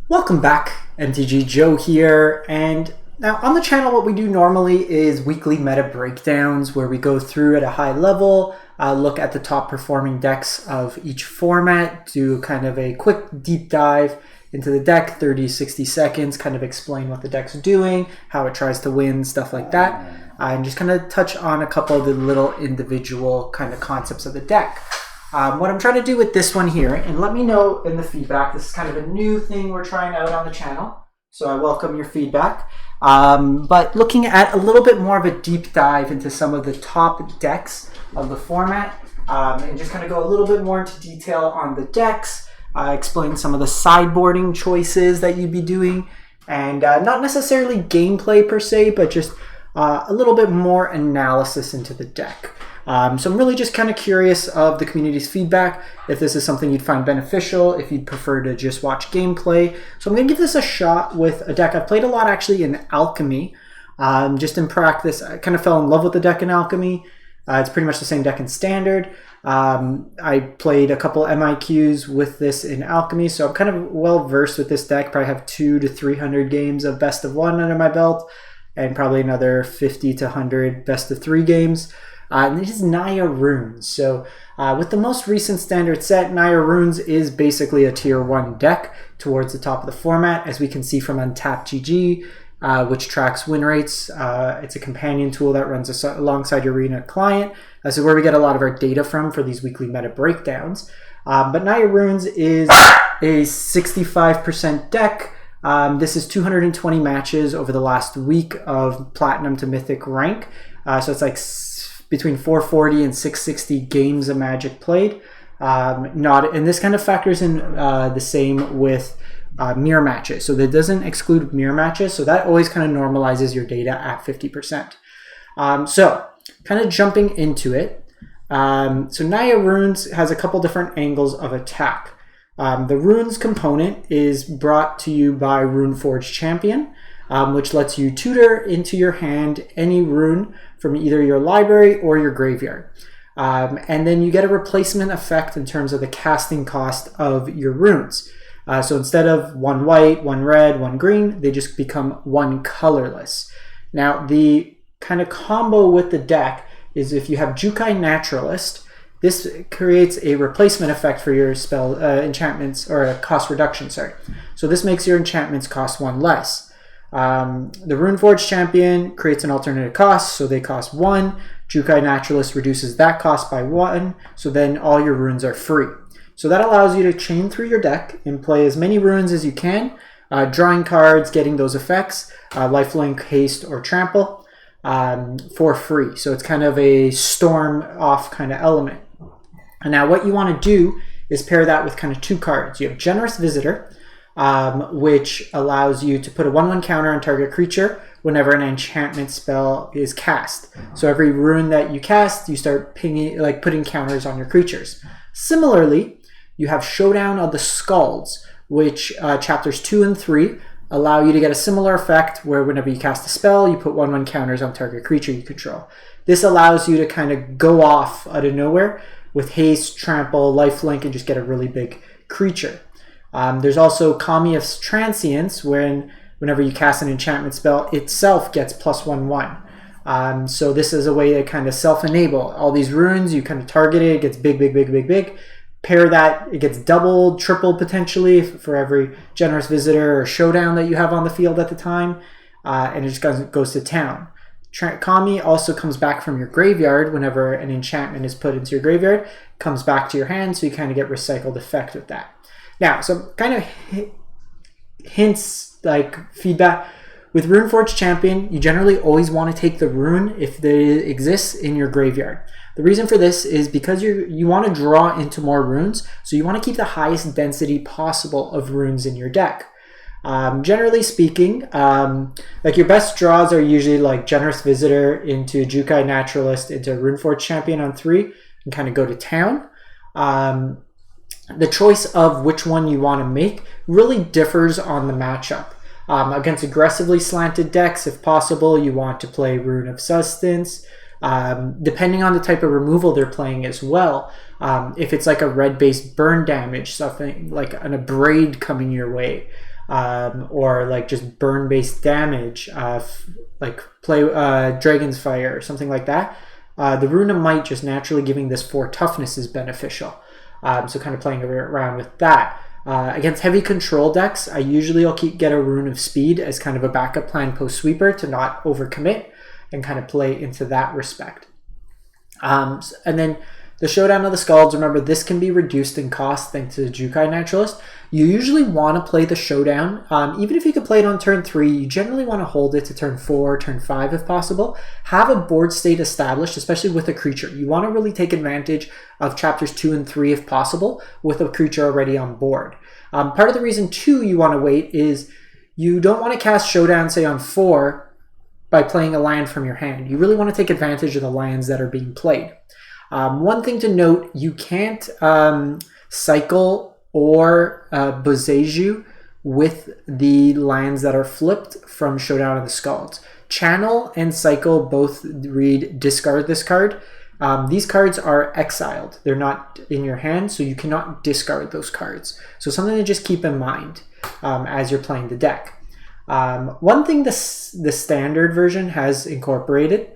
Welcome back, MTG Joe here, and now on the channel what we do normally is weekly meta breakdowns where we go through at a high level, look at the top performing decks of each format, do kind of a quick deep dive into the deck, 30-60 seconds, kind of explain what the deck's doing, how it tries to win, stuff like that, and just kind of touch on a couple of the little individual kind of concepts of the deck. What I'm trying to do with this one here, and let me know in the feedback, this is kind of a new thing we're trying out on the channel, so I welcome your feedback. But looking at a little bit more of a deep dive into some of the top decks of the format, and just kind of go a little bit more into detail on the decks, explain some of the sideboarding choices that you'd be doing, and not necessarily gameplay per se, but just a little bit more analysis into the deck. So I'm really just kind of curious of the community's feedback, if this is something you'd find beneficial, if you'd prefer to just watch gameplay. So I'm going to give this a shot with a deck I've played a lot actually in Alchemy. Just in practice, I kind of fell in love with the deck in Alchemy. It's pretty much the same deck in Standard. I played a couple MIQs with this in Alchemy, so I'm kind of well versed with this deck. Probably have 200 to 300 games of best of one under my belt, and probably another 50 to 100 best of 3 games. And it is Naya Runes. So with the most recent Standard set, Naya Runes is basically a tier 1 deck towards the top of the format, as we can see from Untapped GG, which tracks win rates. It's a companion tool that runs alongside your Arena client. This is where we get a lot of our data from for these weekly meta breakdowns. But Naya Runes is a 65% deck. This is 220 matches over the last week of Platinum to Mythic rank. So it's like between 440 and 660 games of Magic played. And this kind of factors in the same with mirror matches. So that doesn't exclude mirror matches. So that always kind of normalizes your data at 50%. So kind of jumping into it. So Naya Runes has a couple different angles of attack. The Runes component is brought to you by Runeforge Champion, which lets you tutor into your hand any rune from either your library or your graveyard. And then you get a replacement effect in terms of the casting cost of your runes. So instead of 1 white, 1 red, 1 green, they just become 1 colorless. Now the kind of combo with the deck is if you have Jukai Naturalist, this creates a replacement effect for your spell enchantments, or a cost reduction, sorry. So this makes your enchantments cost 1 less. The Runeforge Champion creates an alternative cost, so they cost 1. Jukai Naturalist reduces that cost by 1, so then all your runes are free. So that allows you to chain through your deck and play as many runes as you can, drawing cards, getting those effects, lifelink, haste, or trample, for free. So it's kind of a storm off kind of element. And now what you want to do is pair that with kind of 2 cards. You have Generous Visitor, which allows you to put a 1/1 counter on target creature whenever an enchantment spell is cast. So every rune that you cast, you start putting counters on your creatures. Similarly, you have Showdown of the Skalds, which chapters 2 and 3 allow you to get a similar effect where whenever you cast a spell, you put 1/1 counters on target creature you control. This allows you to kind of go off out of nowhere with haste, trample, lifelink, and just get a really big creature. There's also Kami of Transience, whenever you cast an enchantment spell, itself gets +1/1. So this is a way to kind of self-enable. All these runes, you kind of target it, it gets big, big, big, big, big. Pair that, it gets doubled, tripled potentially for every Generous Visitor or Showdown that you have on the field at the time, and it just goes to town. Kami also comes back from your graveyard whenever an enchantment is put into your graveyard, comes back to your hand, so you kind of get recycled effect with that. Now, some kind of hints, like feedback. With Runeforge Champion, you generally always want to take the rune if it exists in your graveyard. The reason for this is because you want to draw into more runes, so you want to keep the highest density possible of runes in your deck. Generally speaking, like your best draws are usually like Generous Visitor into Jukai Naturalist into Runeforge Champion on 3 and kind of go to town. The choice of which one you want to make really differs on the matchup. Against aggressively slanted decks, if possible, you want to play Rune of Sustenance. Depending on the type of removal they're playing as well, if it's like a red-based burn damage, something like an Abrade coming your way, or like just burn-based damage, like play Dragon's Fire or something like that, the Rune of Might just naturally giving this 4 toughness is beneficial. So kind of playing around with that. Against heavy control decks, I usually will get a Rune of Speed as kind of a backup plan post-sweeper to not overcommit and kind of play into that respect. And then the Showdown of the Skalds, remember this can be reduced in cost thanks to the Jukai Naturalist. You usually want to play the Showdown. Even if you could play it on turn 3, you generally want to hold it to turn 4, turn 5 if possible. Have a board state established, especially with a creature. You want to really take advantage of chapters 2 and 3 if possible with a creature already on board. Part of the reason too you want to wait is you don't want to cast Showdown, say on 4, by playing a land from your hand. You really want to take advantage of the lands that are being played. One thing to note, you can't cycle or Boseiju with the lands that are flipped from Showdown of the Skalds. Channel and Cycle both read discard this card. These cards are exiled. They're not in your hand, so you cannot discard those cards. So something to just keep in mind as you're playing the deck. One thing the standard version has incorporated,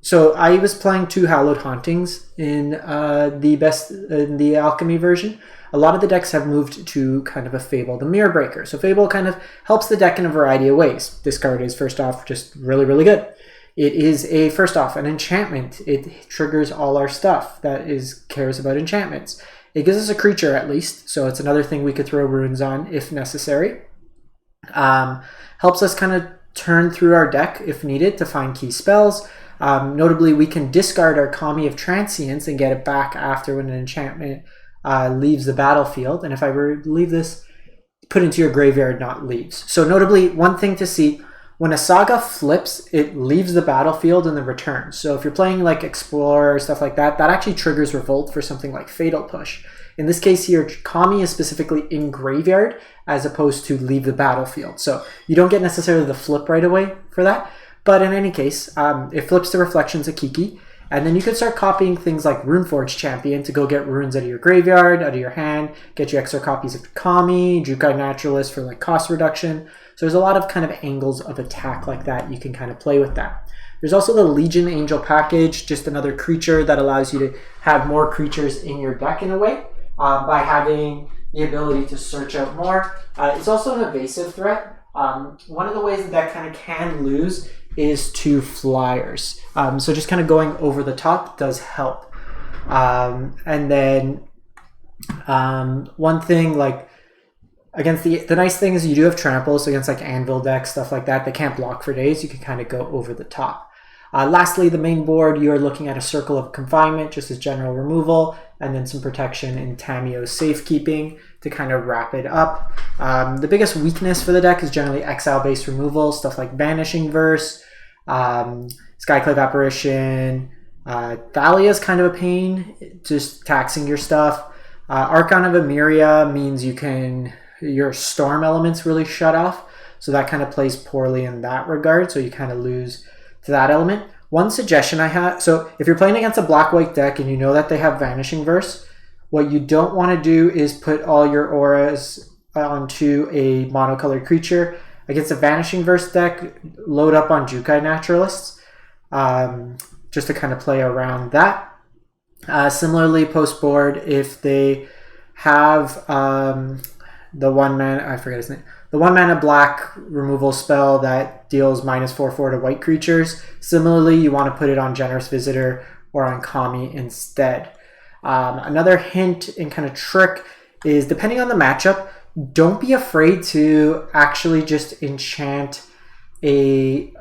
so I was playing 2 Hallowed Hauntings in the Alchemy version. A lot of the decks have moved to kind of a Fable, the Mirror Breaker. So Fable kind of helps the deck in a variety of ways. This card is, first off, just really, really good. It is first off, an enchantment. It triggers all our stuff that cares about enchantments. It gives us a creature at least, so it's another thing we could throw runes on if necessary. Helps us kind of turn through our deck if needed to find key spells. Notably, we can discard our Kami of Transience and get it back after when an enchantment leaves the battlefield. And if I were to leave this, put into your graveyard, not leaves. So notably, one thing to see, when a saga flips, it leaves the battlefield and then returns. So if you're playing like Explorer or stuff like that, that actually triggers Revolt for something like Fatal Push. In this case here, Kami is specifically in graveyard as opposed to leave the battlefield. So you don't get necessarily the flip right away for that. But in any case, it flips to Reflections of Kiki. And then you can start copying things like Runeforge Champion to go get runes out of your graveyard, out of your hand, get you extra copies of Kami, Jukai Naturalist for like cost reduction. So there's a lot of kind of angles of attack like that. You can kind of play with that. There's also the Legion Angel package, just another creature that allows you to have more creatures in your deck in a way by having the ability to search out more. It's also an evasive threat. One of the ways the deck kind of can lose is to flyers. So just kind of going over the top does help. And then one thing like against the nice thing is you do have trample, so against like anvil decks, stuff like that, they can't block for days. You can kind of go over the top. Lastly, the main board, you're looking at a Circle of Confinement, just as general removal, and then some protection in Tamiyo's Safekeeping to kind of wrap it up. The biggest weakness for the deck is generally exile-based removal, stuff like Banishing Verse, Skyclave Apparition, Thalia is kind of a pain, just taxing your stuff. Archon of Emeria means your storm elements really shut off, so that kind of plays poorly in that regard, so you kind of lose to that element. One suggestion I have, so if you're playing against a black-white deck and you know that they have Vanishing Verse, what you don't want to do is put all your auras onto a monocolored creature. Against a Vanishing Verse deck, load up on Jukai Naturalists, just to kind of play around that. Similarly, post-board, if they have the one mana, I forget his name, the 1 mana black removal spell that deals -4/4 to white creatures. Similarly, you want to put it on Generous Visitor or on Kami instead. Another hint and kind of trick is, depending on the matchup, don't be afraid to actually just enchant a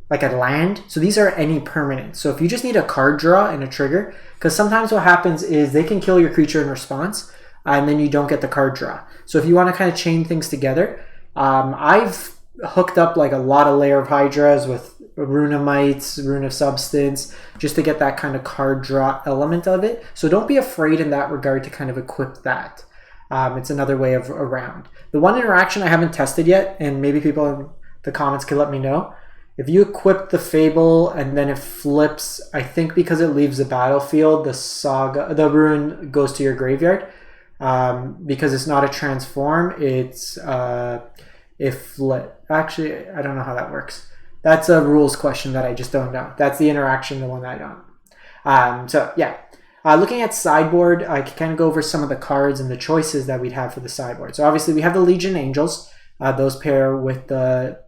land. So these are any permanent. So if you just need a card draw and a trigger, because sometimes what happens is they can kill your creature in response, and then you don't get the card draw. So if you want to kind of chain things together, I've hooked up like a lot of Lair of Hydras with Rune of Might, Rune of Substance, just to get that kind of card draw element of it. So don't be afraid in that regard to kind of equip that. It's another way of around. The one interaction I haven't tested yet, and maybe people in the comments could let me know, if you equip the Fable and then it flips, I think because it leaves the battlefield, the rune goes to your graveyard. Because it's not a transform, it's actually, I don't know how that works. That's a rules question that I just don't know. That's the interaction, the one I don't. So yeah, looking at sideboard, I can kind of go over some of the cards and the choices that we'd have for the sideboard. So obviously we have the Legion Angels. Those pair with the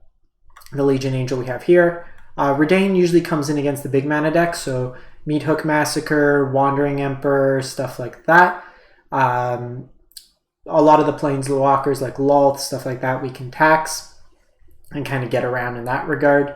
Legion Angel we have here. Reidane usually comes in against the big mana deck, so Meathook Massacre, Wandering Emperor, stuff like that. A lot of the Planeswalkers like Lolth, stuff like that, we can tax and kind of get around in that regard.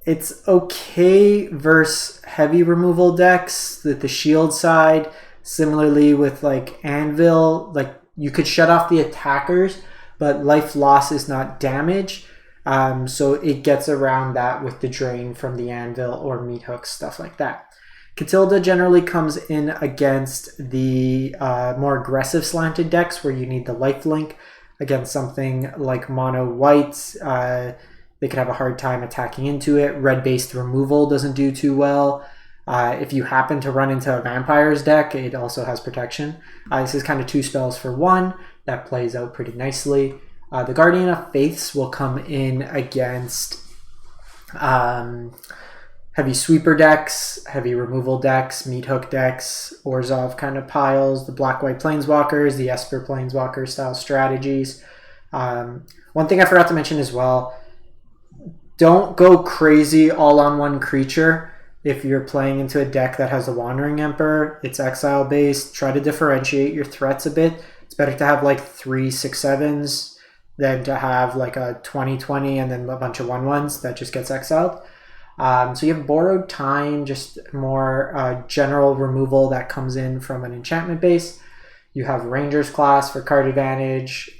It's okay versus heavy removal decks, the shield side. Similarly with like Anvil, like you could shut off the attackers, but life loss is not damage. So it gets around that with the drain from the Anvil or Meathook, stuff like that. Katilda generally comes in against the more aggressive slanted decks where you need the lifelink. Against something like mono white, they could have a hard time attacking into it. Red-based removal doesn't do too well. If you happen to run into a Vampires deck, it also has protection. This is kind of 2 spells for 1. That plays out pretty nicely. The Guardian of Faiths will come in against heavy sweeper decks, heavy removal decks, Meathook decks, Orzhov kind of piles, the black-white Planeswalkers, the Esper Planeswalker style strategies. One thing I forgot to mention as well, don't go crazy all on one creature. If you're playing into a deck that has a Wandering Emperor, it's exile based, try to differentiate your threats a bit. It's better to have like 3 6/7s than to have like a 20/20 and then a bunch of 1/1s that just gets exiled. So you have Borrowed Time, just more general removal that comes in from an enchantment base. You have Ranger's Class for card advantage,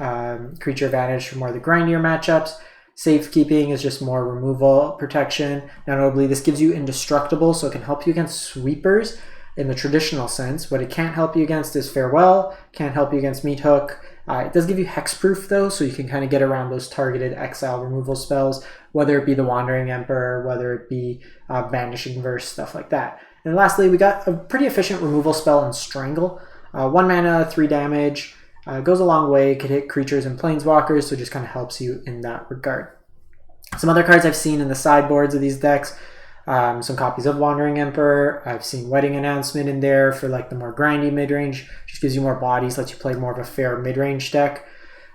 creature advantage for more of the grindier matchups. Safekeeping is just more removal protection. Now, notably, this gives you Indestructible, so it can help you against sweepers in the traditional sense. What it can't help you against is Farewell, can't help you against Meathook. It does give you Hexproof, though, so you can kind of get around those targeted exile removal spells, whether it be the Wandering Emperor, whether it be Banishing Verse, stuff like that. And lastly, we got a pretty efficient removal spell in Strangle. 1 mana, 3 damage. Goes a long way, could hit creatures and planeswalkers, so it just kind of helps you in that regard. Some other cards I've seen in the sideboards of these decks, some copies of Wandering Emperor. I've seen Wedding Announcement in there for like the more grindy midrange, just gives you more bodies, lets you play more of a fair midrange deck.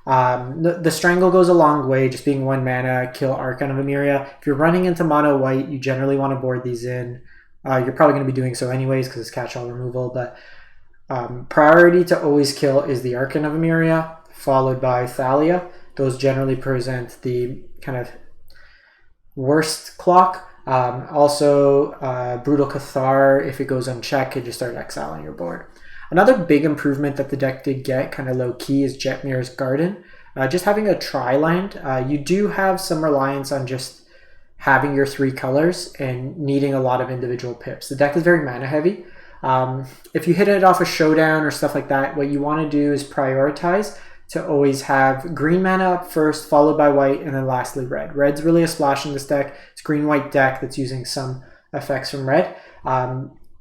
The Strangle goes a long way, just being 1 mana, kill Archon of Emeria. If you're running into mono white, you generally want to board these in. You're probably going to be doing so anyways because it's catch-all removal, but priority to always kill is the Archon of Emeria, followed by Thalia. Those generally present the kind of worst clock. Also, Brutal Cathar, if it goes unchecked, it just start exiling your board. Another big improvement that the deck did get, kind of low-key, is Jetmir's Garden. Just having a tri-land, you do have some reliance on just having your 3 colors and needing a lot of individual pips. The deck is very mana-heavy. If you hit it off a Showdown or stuff like that, what you want to do is prioritize to always have green mana up first, followed by white, and then lastly red. Red's really a splash in this deck. It's a green-white deck that's using some effects from red.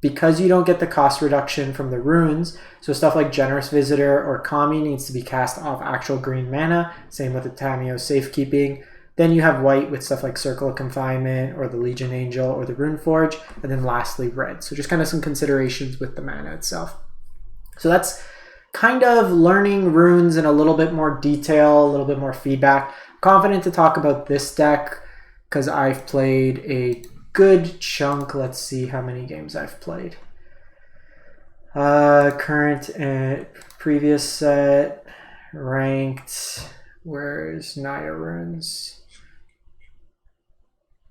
Because you don't get the cost reduction from the runes, so stuff like Generous Visitor or Kami needs to be cast off actual green mana, same with the Tamiyo Safekeeping. Then you have white with stuff like Circle of Confinement or the Legion Angel or the Runeforge, and then lastly red. So just kind of some considerations with the mana itself. So that's kind of learning runes in a little bit more detail, a little bit more feedback. I'm confident to talk about this deck because I've played a good chunk. Let's see how many games I've played. Current and previous set, ranked. Where's Naya runes?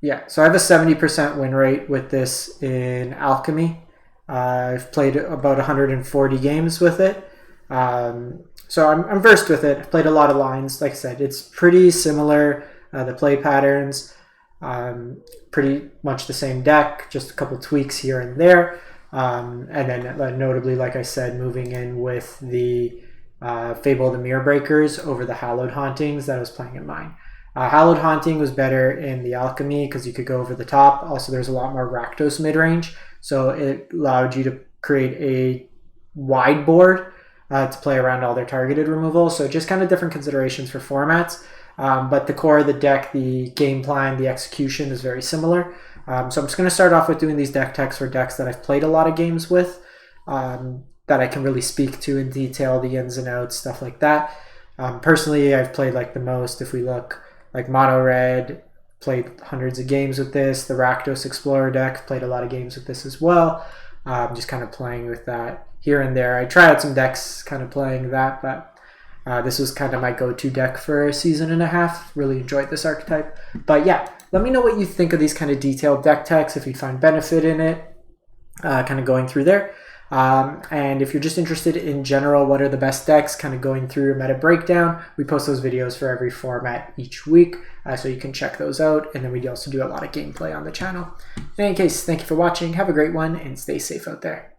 Yeah, so I have a 70% win rate with this in Alchemy. I've played about 140 games with it. So I'm versed with it. I've played a lot of lines. Like I said, it's pretty similar. The play patterns, pretty much the same deck, just a couple tweaks here and there. And then notably, like I said, moving in with the Fable the Mirror Breakers over the Hallowed Hauntings that I was playing in mine. Hallowed Haunting was better in the Alchemy because you could go over the top. Also, there's a lot more Rakdos midrange, so it allowed you to create a wide board to play around all their targeted removal. So just kind of different considerations for formats. But the core of the deck, the game plan, the execution is very similar. So I'm just going to start off with doing these deck techs for decks that I've played a lot of games with, that I can really speak to in detail, the ins and outs, stuff like that. Personally, I've played like the most, if we look, like Mono Red, played hundreds of games with this. The Rakdos Explorer deck, played a lot of games with this as well. Just kind of playing with that here and there. I tried out some decks kind of playing that, but this was kind of my go-to deck for a season and a half. Really enjoyed this archetype. But yeah, let me know what you think of these kind of detailed deck techs, if you find benefit in it, kind of going through there. And if you're just interested in general, what are the best decks, kind of going through a meta breakdown, we post those videos for every format each week, so you can check those out. And then we also do a lot of gameplay on the channel. In any case, thank you for watching. Have a great one and stay safe out there.